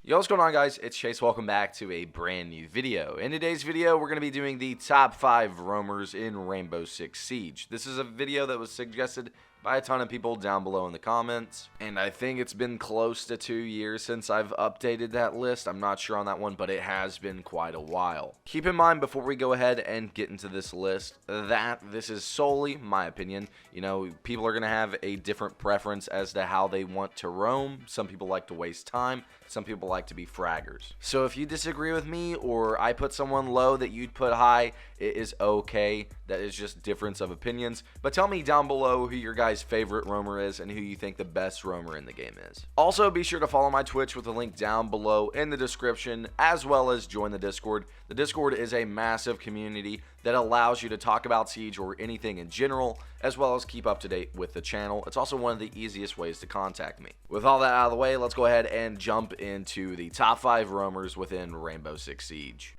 Yo, what's going on, guys? It's Chase. Welcome back to a brand new video. In today's video, we're going to be doing the top 5 roamers in Rainbow Six Siege. This is a video that was suggested by a ton of people down below in the comments, and I think it's been close to 2 years since I've updated that list. I'm not sure on that one, but it has been quite a while. Keep in mind, before we go ahead and get into this list, that this is solely my opinion. You know, people are going to have a different preference as to how they want to roam. Some people like to waste time. Some people like to be fraggers. So if you disagree with me, or I put someone low that you'd put high, it is okay. That is just difference of opinions. But tell me down below who your guys' favorite roamer is and who you think the best roamer in the game is. Also, be sure to follow my Twitch with a link down below in the description, as well as join the Discord. The Discord is a massive community that allows you to talk about Siege or anything in general, as well as keep up to date with the channel. It's also one of the easiest ways to contact me. With all that out of the way, let's go ahead and jump into the top 5 roamers within Rainbow Six Siege.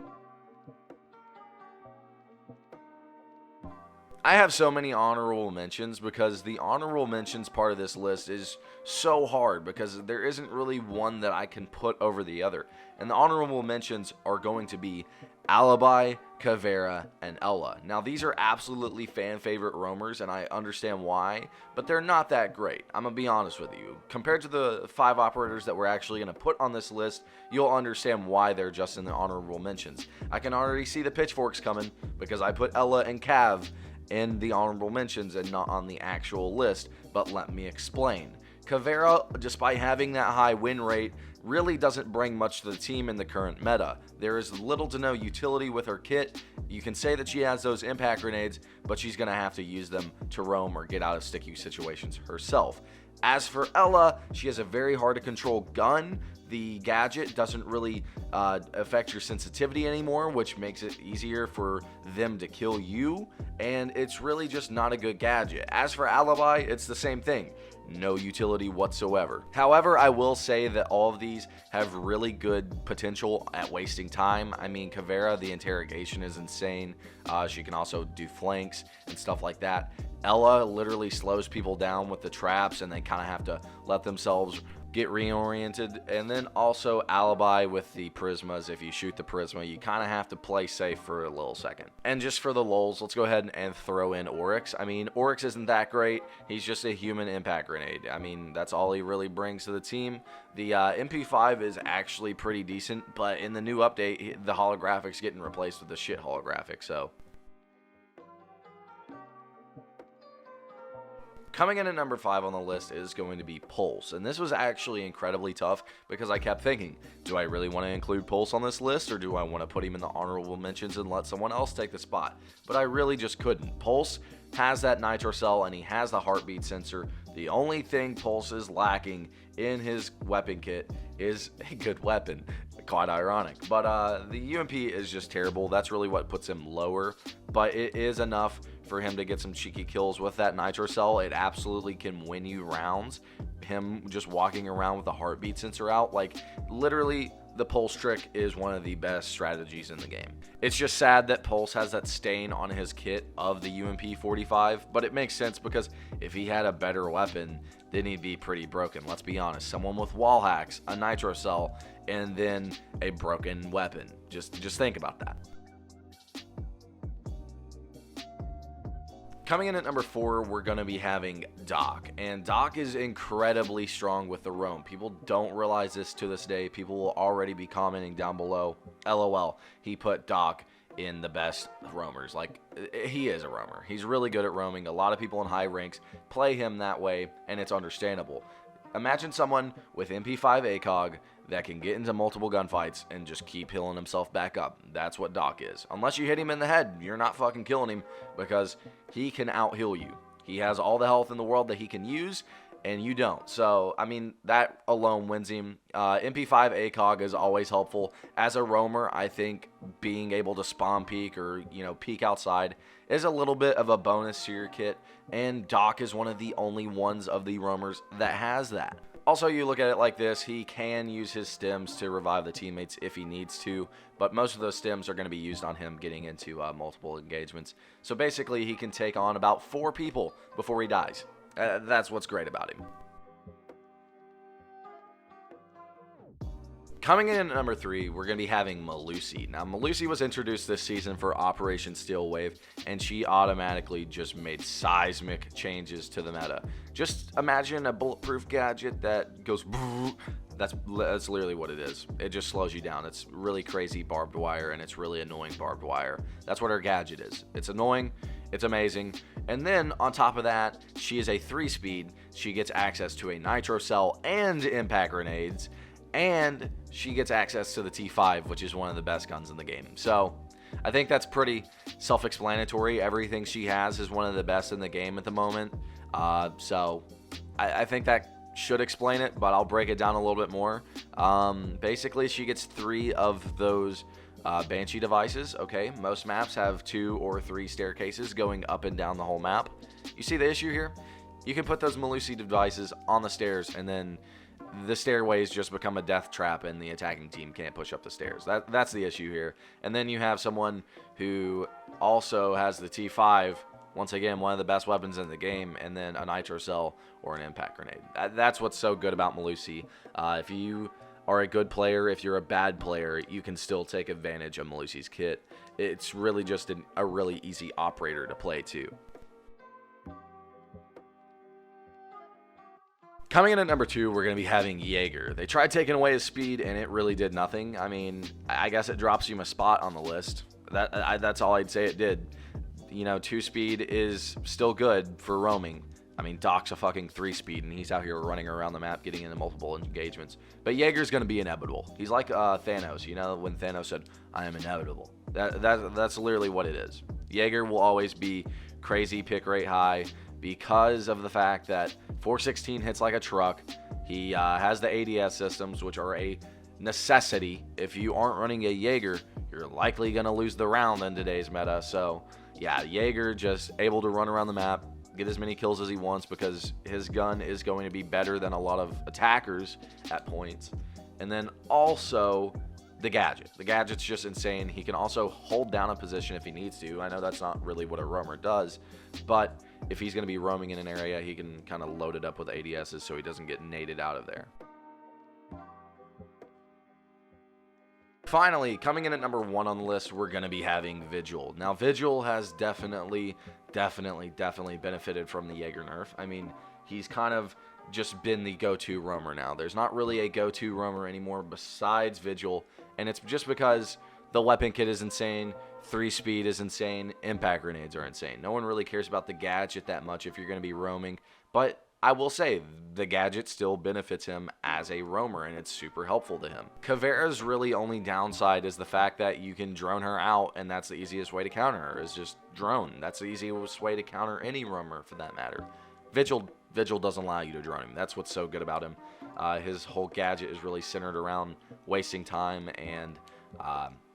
I have so many honorable mentions because the honorable mentions part of this list is so hard because there isn't really one that I can put over the other. And the honorable mentions are going to be Alibi, Caveira, and Ella. Now, these are absolutely fan favorite roamers, and I understand why, but they're not that great. I'm going to be honest with you. Compared to the 5 operators that we're actually going to put on this list, you'll understand why they're just in the honorable mentions. I can already see the pitchforks coming because I put Ella and Cav in the honorable mentions and not on the actual list, but let me explain. Caveira, despite having that high win rate, really doesn't bring much to the team in the current meta. There is little to no utility with her kit. You can say that she has those impact grenades, but she's going to have to use them to roam or get out of sticky situations herself. As for Ella, she has a very hard to control gun. The gadget doesn't really affect your sensitivity anymore, which makes it easier for them to kill you, and it's really just not a good gadget. As for Alibi, it's the same thing. No utility whatsoever. However, I will say that all of these have really good potential at wasting time. I mean, Caveira, the interrogation is insane. She can also do flanks and stuff like that. Ella literally slows people down with the traps, and they kind of have to let themselves get reoriented. And then also Alibi with the prismas. If you shoot the prisma, you kind of have to play safe for a little second. And just for the lulz, let's go ahead and throw in Oryx. I mean, Oryx isn't that great. He's just a human impact grenade. I mean, that's all he really brings to the team. The MP5 is actually pretty decent, but in the new update, the holographics getting replaced with the shit holographic, so. Coming in at number 5 on the list is going to be Pulse, and this was actually incredibly tough because I kept thinking, do I really want to include Pulse on this list, or do I want to put him in the honorable mentions and let someone else take the spot? But I really just couldn't. Pulse has that nitro cell, and he has the heartbeat sensor. The only thing Pulse is lacking in his weapon kit is a good weapon. Quite ironic, but the UMP is just terrible. That's really what puts him lower, but it is enough for him to get some cheeky kills with that nitro cell. It absolutely can win you rounds. Him just walking around with the heartbeat sensor out, like literally the Pulse trick is one of the best strategies in the game. It's just sad that Pulse has that stain on his kit of the UMP 45, but it makes sense because if he had a better weapon, then he'd be pretty broken. Let's be honest, someone with wall hacks, a nitro cell, and then a broken weapon. Just think about that. Coming in at number 4, we're going to be having Doc, and Doc is incredibly strong with the roam. People don't realize this to this day. People will already be commenting down below, LOL, he put Doc in the best roamers. Like, he is a roamer. He's really good at roaming. A lot of people in high ranks play him that way, and it's understandable. Imagine someone with MP5 ACOG that can get into multiple gunfights and just keep healing himself back up. That's what Doc is. Unless you hit him in the head, you're not fucking killing him because he can out-heal you. He has all the health in the world that he can use, and you don't. So, I mean, that alone wins him. MP5 ACOG is always helpful. As a roamer, I think being able to spawn peek or, peek outside is a little bit of a bonus to your kit, and Doc is one of the only ones of the roamers that has that. Also, you look at it like this, he can use his stems to revive the teammates if he needs to, but most of those stems are going to be used on him getting into multiple engagements. So basically, he can take on about 4 people before he dies. That's what's great about him. Coming in at number 3, we're going to be having Malusi. Now, Malusi was introduced this season for Operation Steel Wave, and she automatically just made seismic changes to the meta. Just imagine a bulletproof gadget that goes... That's literally what it is. It just slows you down. It's really crazy barbed wire, and it's really annoying barbed wire. That's what her gadget is. It's annoying. It's amazing. And then, on top of that, she is a 3-speed. She gets access to a nitro cell and impact grenades. And she gets access to the T5, which is one of the best guns in the game. So, I think that's pretty self-explanatory. Everything she has is one of the best in the game at the moment. So, I think that should explain it, but I'll break it down a little bit more. Basically, she gets 3 of those Banshee devices. Okay, most maps have 2 or 3 staircases going up and down the whole map. You see the issue here? You can put those Malusi devices on the stairs, and then the stairways just become a death trap, and the attacking team can't push up the stairs. That's the issue here. And then you have someone who also has the T5. Once again, one of the best weapons in the game, and then a nitro cell or an impact grenade. That's what's so good about Malusi. If you are a good player, if you're a bad player, you can still take advantage of Malusi's kit. It's really just a really easy operator to play too. Coming in at number 2, we're going to be having Jager. They tried taking away his speed, and it really did nothing. I mean, I guess it drops you a spot on the list. That's all I'd say it did. You know, 2-speed is still good for roaming. I mean, Doc's a fucking 3-speed, and he's out here running around the map getting into multiple engagements. But Jaeger's going to be inevitable. He's like Thanos, you know, when Thanos said, "I am inevitable." That's literally what it is. Jager will always be crazy pick rate high because of the fact that 416 hits like a truck. He has the ADS systems, which are a necessity. If you aren't running a Jager, you're likely going to lose the round in today's meta. So, yeah, Jager just able to run around the map, get as many kills as he wants because his gun is going to be better than a lot of attackers at points. And then also the gadget. The gadget's just insane. He can also hold down a position if he needs to. I know that's not really what a roamer does, but if he's going to be roaming in an area, he can kind of load it up with ADSs so he doesn't get naded out of there. Finally, coming in at number 1 on the list, we're going to be having Vigil. Now, Vigil has definitely benefited from the Jager nerf. I mean, he's kind of just been the go-to roamer now. There's not really a go-to roamer anymore besides Vigil, and it's just because the weapon kit is insane, 3-speed is insane, impact grenades are insane. No one really cares about the gadget that much if you're going to be roaming, but I will say, the gadget still benefits him as a roamer, and it's super helpful to him. Caveira's really only downside is the fact that you can drone her out, and that's the easiest way to counter her, is just drone. That's the easiest way to counter any roamer, for that matter. Vigil doesn't allow you to drone him. That's what's so good about him. His whole gadget is really centered around wasting time and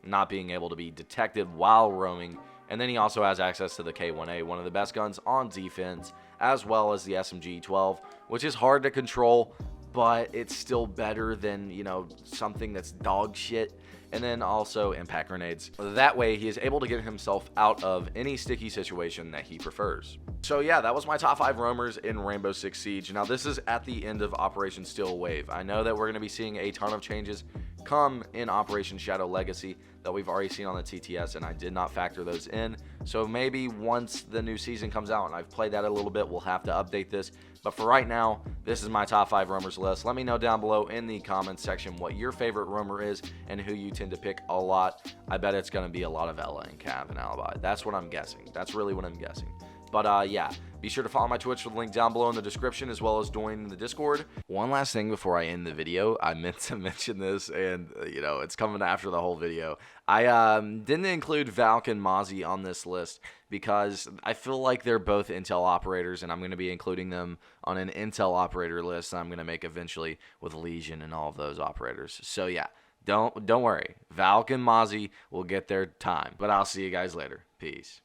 not being able to be detected while roaming. And then he also has access to the K1A, one of the best guns on defense, as well as the SMG-12, which is hard to control, but it's still better than, you know, something that's dog shit. And then also impact grenades. That way, he is able to get himself out of any sticky situation that he prefers. So yeah, that was my top 5 roamers in Rainbow Six Siege. Now, this is at the end of Operation Steel Wave. I know that we're going to be seeing a ton of changes come in Operation Shadow Legacy that we've already seen on the TTS, and I did not factor those in. So maybe once the new season comes out and I've played that a little bit, we'll have to update this. But for right now, this is my top 5 roamers list. Let me know down below in the comments section what your favorite roamer is and who you tend to pick a lot. I bet it's going to be a lot of Ella and Cav and Alibi. That's what I'm guessing. That's really what I'm guessing. But yeah, be sure to follow my Twitch with the link down below in the description, as well as join the Discord. One last thing before I end the video, I meant to mention this, and you know, it's coming after the whole video. I didn't include Valk and Mozzie on this list because I feel like they're both Intel operators, and I'm going to be including them on an Intel operator list I'm going to make eventually with Legion and all of those operators. So yeah, don't worry. Valk and Mozzie will get their time, but I'll see you guys later. Peace.